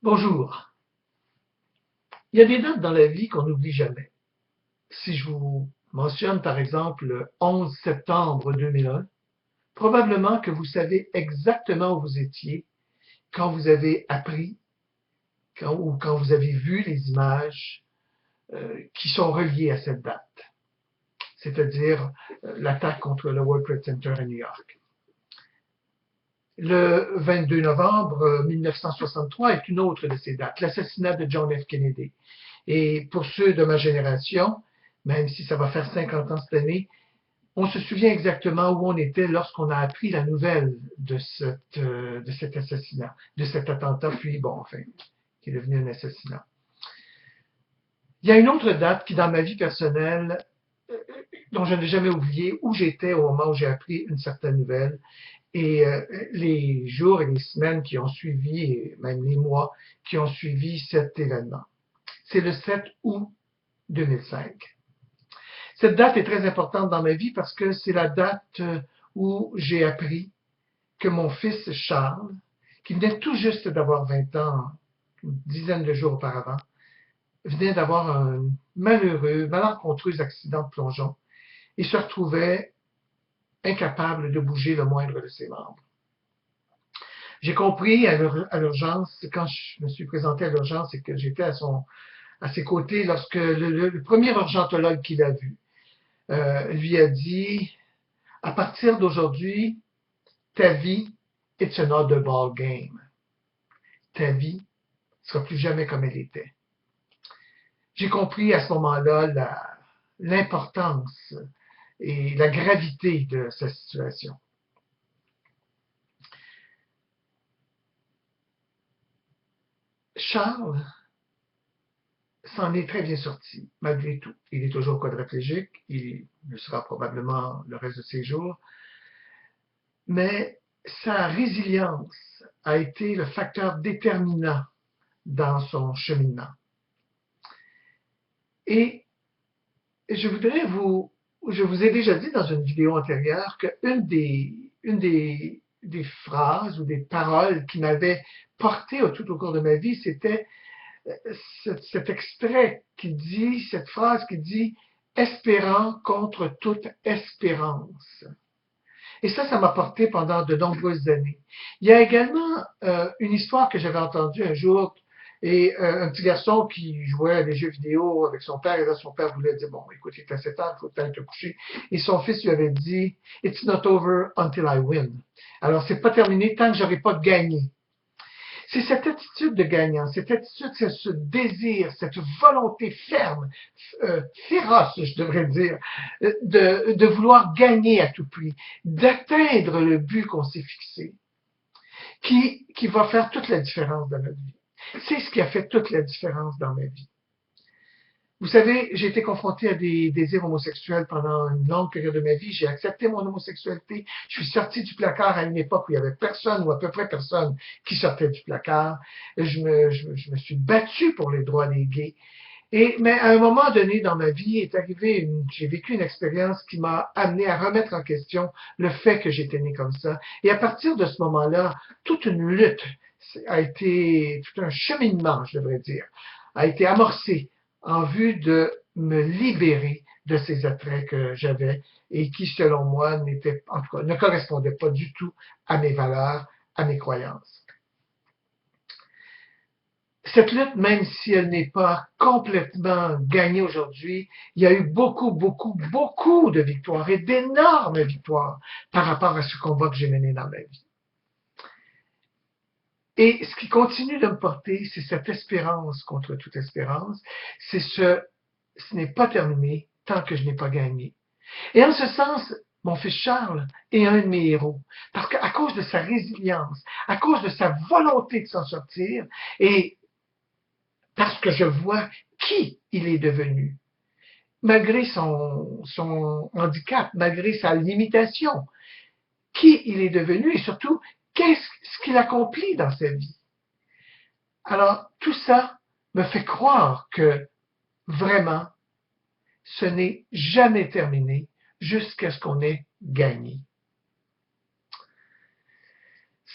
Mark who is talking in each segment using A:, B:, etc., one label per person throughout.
A: Bonjour. Il y a des dates dans la vie qu'on n'oublie jamais. Si je vous mentionne par exemple le 11 septembre 2001, probablement que vous savez exactement où vous étiez quand vous avez appris ou quand vous avez vu les images qui sont reliées à cette date, c'est-à-dire l'attaque contre le World Trade Center à New York. Le 22 novembre 1963 est une autre de ces dates, l'assassinat de John F. Kennedy. Et pour ceux de ma génération, même si ça va faire 50 ans cette année, on se souvient exactement où on était lorsqu'on a appris la nouvelle de cet assassinat, de cet attentat, puis bon, enfin, qui est devenu un assassinat. Il y a une autre date qui, dans ma vie personnelle, dont je n'ai jamais oublié où j'étais au moment où j'ai appris une certaine nouvelle, et les jours et les semaines qui ont suivi, et même les mois qui ont suivi cet événement. C'est le 7 août 2005. Cette date est très importante dans ma vie parce que c'est la date où j'ai appris que mon fils Charles, qui venait tout juste d'avoir 20 ans, une dizaine de jours auparavant, venait d'avoir un malencontreux accident de plongeon et se retrouvait incapable de bouger le moindre de ses membres. J'ai compris à l'urgence, quand je me suis présenté à l'urgence et que j'étais à ses côtés, lorsque le premier urgentologue qu'il a vu lui a dit, à partir d'aujourd'hui, ta vie, it's another ball game. Ta vie ne sera plus jamais comme elle était. J'ai compris à ce moment-là l'importance et la gravité de sa situation. Charles s'en est très bien sorti, malgré tout. Il est toujours quadraplégique, il le sera probablement le reste de ses jours, mais sa résilience a été le facteur déterminant dans son cheminement. Et je vous ai déjà dit dans une vidéo antérieure qu'une des phrases ou des paroles qui m'avaient porté tout au cours de ma vie, c'était cet extrait cette phrase qui dit « espérant contre toute espérance ». Et ça m'a porté pendant de nombreuses années. Il y a également une histoire que j'avais entendue un jour, et un petit garçon qui jouait à des jeux vidéo avec son père, et là son père voulait dire, bon, écoute, il est à 7 ans, il faut peut-être te coucher. Et son fils lui avait dit, it's not over until I win. Alors, c'est pas terminé tant que j'aurai pas gagné. C'est cette attitude de gagnant, cette attitude, ce désir, cette volonté ferme, féroce, je devrais dire, de vouloir gagner à tout prix, d'atteindre le but qu'on s'est fixé, qui va faire toute la différence dans notre vie. C'est ce qui a fait toute la différence dans ma vie. Vous savez, j'ai été confronté à des désirs homosexuels pendant une longue période de ma vie. J'ai accepté mon homosexualité. Je suis sorti du placard à une époque où il n'y avait personne ou à peu près personne qui sortait du placard. Je me suis battu pour les droits des gays. Mais à un moment donné dans ma vie j'ai vécu une expérience qui m'a amené à remettre en question le fait que j'étais né comme ça. Et à partir de ce moment-là, toute une lutte tout un cheminement, je devrais dire, a été amorcé en vue de me libérer de ces attraits que j'avais et qui, selon moi, en tout cas, ne correspondaient pas du tout à mes valeurs, à mes croyances. Cette lutte, même si elle n'est pas complètement gagnée aujourd'hui, il y a eu beaucoup, beaucoup, beaucoup de victoires et d'énormes victoires par rapport à ce combat que j'ai mené dans ma vie. Et ce qui continue de me porter, c'est cette espérance contre toute espérance. Ce n'est pas terminé tant que je n'ai pas gagné. Et en ce sens, mon fils Charles est un de mes héros. Parce qu'à cause de sa résilience, à cause de sa volonté de s'en sortir, et parce que je vois qui il est devenu, malgré son handicap, malgré sa limitation, qui il est devenu et surtout, qu'est-ce qu'il accomplit dans sa vie. Alors, tout ça me fait croire que, vraiment, ce n'est jamais terminé jusqu'à ce qu'on ait gagné.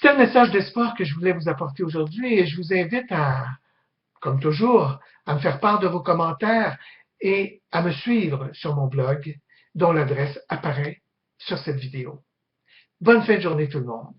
A: C'est un message d'espoir que je voulais vous apporter aujourd'hui et je vous invite à, comme toujours, à me faire part de vos commentaires et à me suivre sur mon blog dont l'adresse apparaît sur cette vidéo. Bonne fin de journée tout le monde.